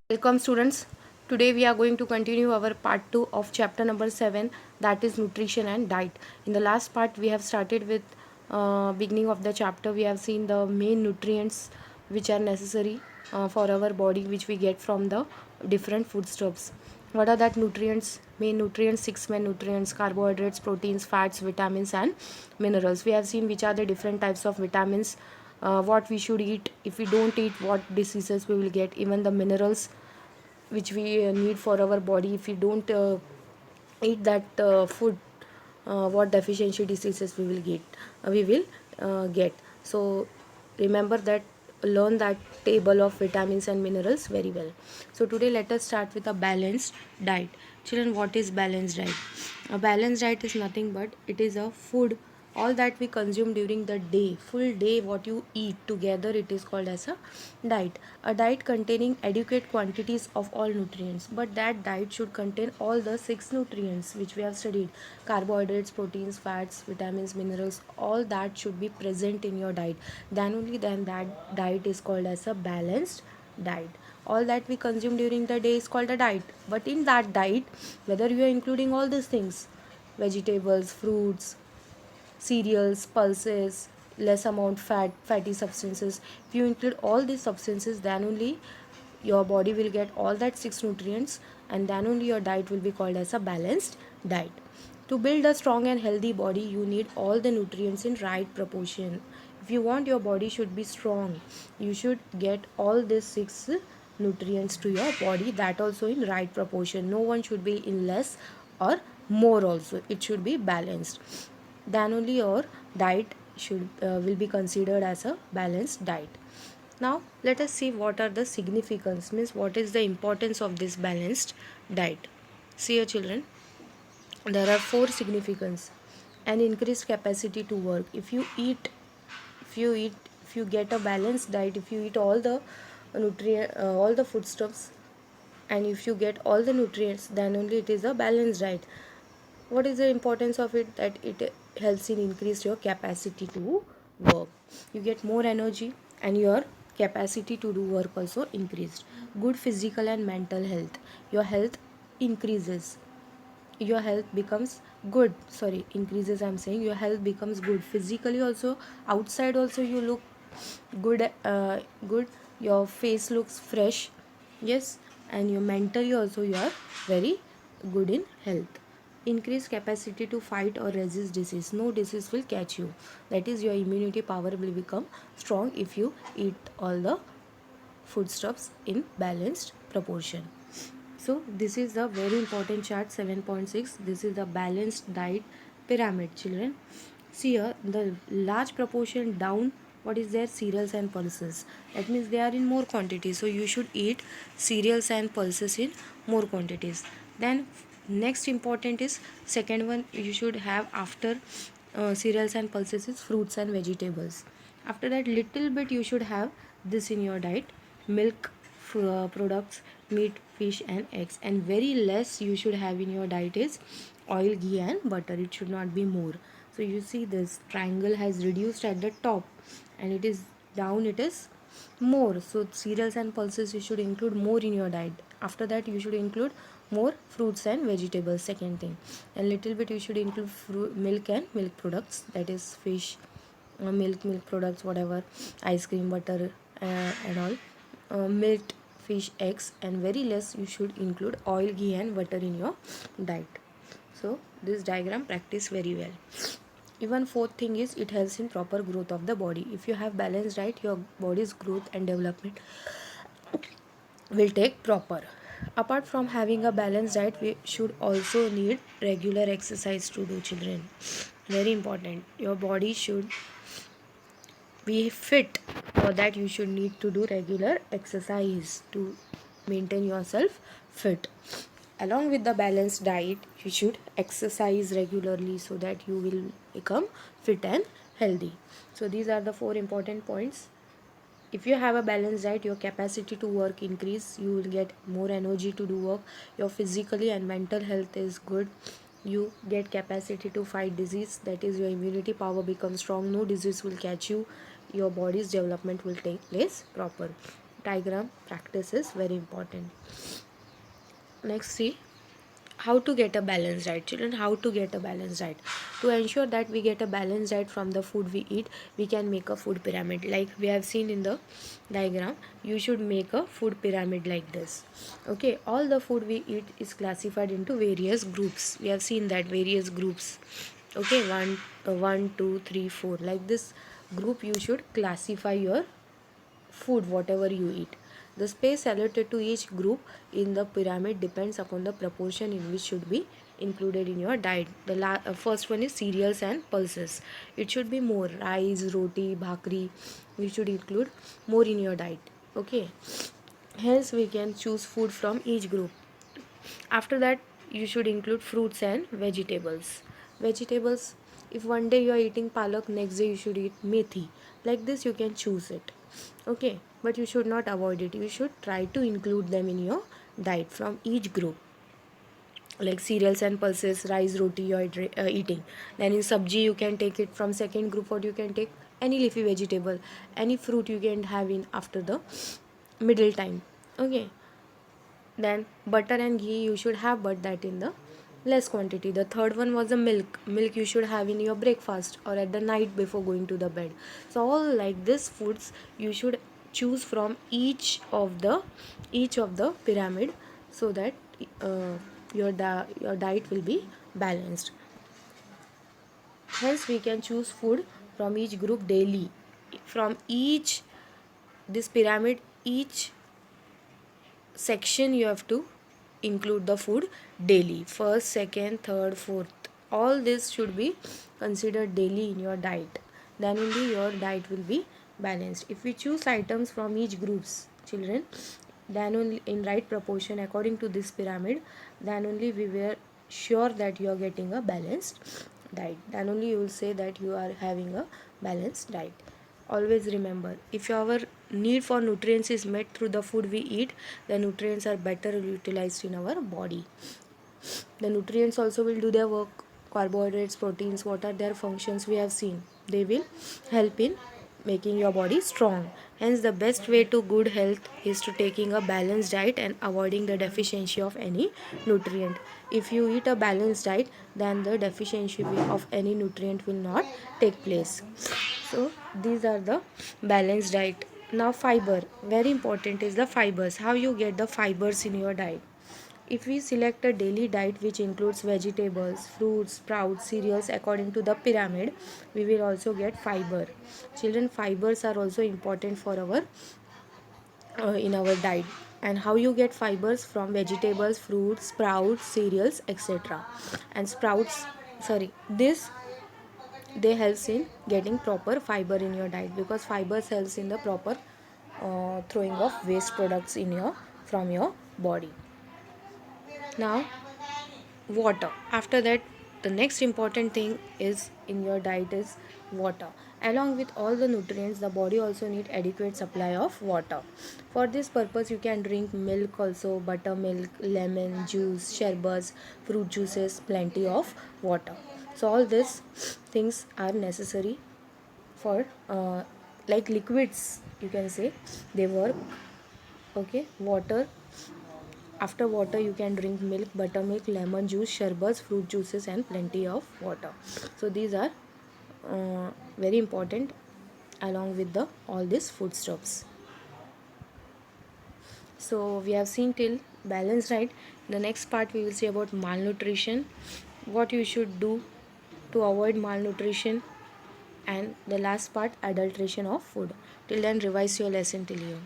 Welcome students. Today we are going to continue our part 2 of chapter number 7, that is nutrition and diet. In the last part we have started with beginning of the chapter. We have seen the main nutrients which are necessary for our body, which we get from the different foodstuffs. What are that nutrients? Main nutrients, 6 main nutrients: carbohydrates, proteins, fats, vitamins and minerals. We have seen which are the different types of vitamins, what we should eat. If we don't eat, what diseases we will get. Even the minerals which we need for our body, if we don't eat that food, what deficiency diseases we will get. So remember that, learn that table of vitamins and minerals very well. So today let us start with a balanced diet. Children, what is balanced diet? A balanced diet is nothing but it is a food, all that we consume during the day, full day, what you eat together, it is called as a diet. A diet containing adequate quantities of all nutrients, but that diet should contain all the 6 nutrients which we have studied: carbohydrates, proteins, fats, vitamins, minerals, all that should be present in your diet. Then that diet is called as a balanced diet. All that we consume during the day is called a diet, but in that diet, whether you are including all these things: vegetables, fruits, cereals, pulses, less amount fatty substances, if you include all these substances, then only your body will get all that 6 nutrients, and then only your diet will be called as a balanced diet. To build a strong and healthy body, you need all the nutrients in right proportion. If you want your body should be strong, you should get all these 6 nutrients to your body, that also in right proportion. No one should be in less or more also, it should be balanced. Then only your diet should will be considered as a balanced diet. Now let us see what are the significance, means what is the importance of this balanced diet. See here children, there are 4 significance. An increased capacity to work. If you get a balanced diet, if you eat all the all the foodstuffs, and if you get all the nutrients, then only it is a balanced diet. What is the importance of it? That it helps in increase your capacity to work. You get more energy, and your capacity to do work also increased. Good physical and mental health. Your health increases, your health becomes good, sorry, increases, I'm saying. Your health becomes good physically also, outside also you look good, good, your face looks fresh, yes, and your mentally also you are very good in health. Increased capacity to fight or resist disease. No disease will catch you, that is your immunity power will become strong if you eat all the foodstuffs in balanced proportion. So this is the very important chart 7.6. This is the balanced diet pyramid, children. See here, the large proportion down, what is there? Cereals and pulses. That means they are in more quantity. So you should eat cereals and pulses in more quantities. Then next important is second one you should have after cereals and pulses is fruits and vegetables. After that, little bit you should have this in your diet: milk products, meat, fish and eggs. And very less you should have in your diet is oil, ghee and butter. It should not be more. So you see this triangle has reduced at the top, and it is down, it is more. So cereals and pulses you should include more in your diet. After that you should include more fruits and vegetables, second thing. And little bit you should include milk and milk products, that is fish, milk products, whatever, ice cream, butter, and all, milk, fish, eggs. And very less you should include oil, ghee and butter in your diet. So this diagram practice very well. Even fourth thing is it helps in proper growth of the body. If you have balanced diet, your body's growth and development will take proper. Apart from having a balanced diet, we should also need regular exercise to do, children. Very important. Your body should be fit. For that you should need to do regular exercise to maintain yourself fit. Along with the balanced diet, you should exercise regularly so that you will become fit and healthy. So these are the 4 important points. If you have a balanced diet, your capacity to work increase, you will get more energy to do work, your physically and mental health is good, you get capacity to fight disease, that is your immunity power becomes strong, no disease will catch you, your body's development will take place proper. Diagram practice is very important. Next, see how to get a balanced diet. Children, how to get a balanced diet? To ensure that we get a balanced diet from the food we eat, we can make a food pyramid like we have seen in the diagram. You should make a food pyramid like this. Okay, all the food we eat is classified into various groups. We have seen that various groups. Okay, one, 2, 3, 4, like this group you should classify your food whatever you eat. The space allotted to each group in the pyramid depends upon the proportion in which should be included in your diet. The first one is cereals and pulses. It should be more rice, roti, bhakri. You should include more in your diet. Okay. Hence we can choose food from each group. After that, you should include fruits and vegetables. Vegetables, if one day you are eating palak, next day you should eat methi. Like this, you can choose it. Okay, but you should not avoid it. You should try to include them in your diet from each group. Like cereals and pulses, rice, roti you are eating. Then in sabji, you can take it from second group, or you can take any leafy vegetable, any fruit you can have in after the middle time. Okay, then butter and ghee you should have, but that in the less quantity. The third one was the milk you should have in your breakfast or at the night before going to the bed. So all like this foods you should choose from each of the pyramid, so that your diet will be balanced. Hence we can choose food from each group daily. From each this pyramid, each section you have to include the food daily. First, second, third, fourth, all this should be considered daily in your diet. Then only your diet will be balanced. If we choose items from each groups, children, then only in right proportion according to this pyramid, then only we were sure that you are getting a balanced diet. Then only you will say that you are having a balanced diet. Always remember, if our need for nutrients is met through the food we eat, the nutrients are better utilized in our body. The nutrients also will do their work. Carbohydrates, proteins, what are their functions we have seen. They will help in making your body strong. Hence, the best way to good health is to taking a balanced diet and avoiding the deficiency of any nutrient. If you eat a balanced diet, then the deficiency of any nutrient will not take place. So these are the balanced diet. Now fiber, very important is the fibers. How you get the fibers in your diet? If we select a daily diet which includes vegetables, fruits, sprouts, cereals according to the pyramid, we will also get fiber. Children, fibers are also important for our in our diet. And how you get fibers? From vegetables, fruits, sprouts, cereals, etc. And sprouts, sorry, this they helps in getting proper fiber in your diet, because fibers helps in the proper throwing of waste products in your from your body. Now water. After that, the next important thing is in your diet is water. Along with all the nutrients, the body also need adequate supply of water. For this purpose, you can drink milk also, buttermilk, lemon juice, sherbets, fruit juices, plenty of water. So all these things are necessary for like liquids, you can say, they work. Okay, water. After water, you can drink milk, buttermilk, lemon juice, sherbets, fruit juices, and plenty of water. So these are very important along with the all these foodstuffs. So we have seen till balance, right? The next part we will see about malnutrition, what you should do to avoid malnutrition, and the last part adulteration of food. Till then, revise your lesson till here.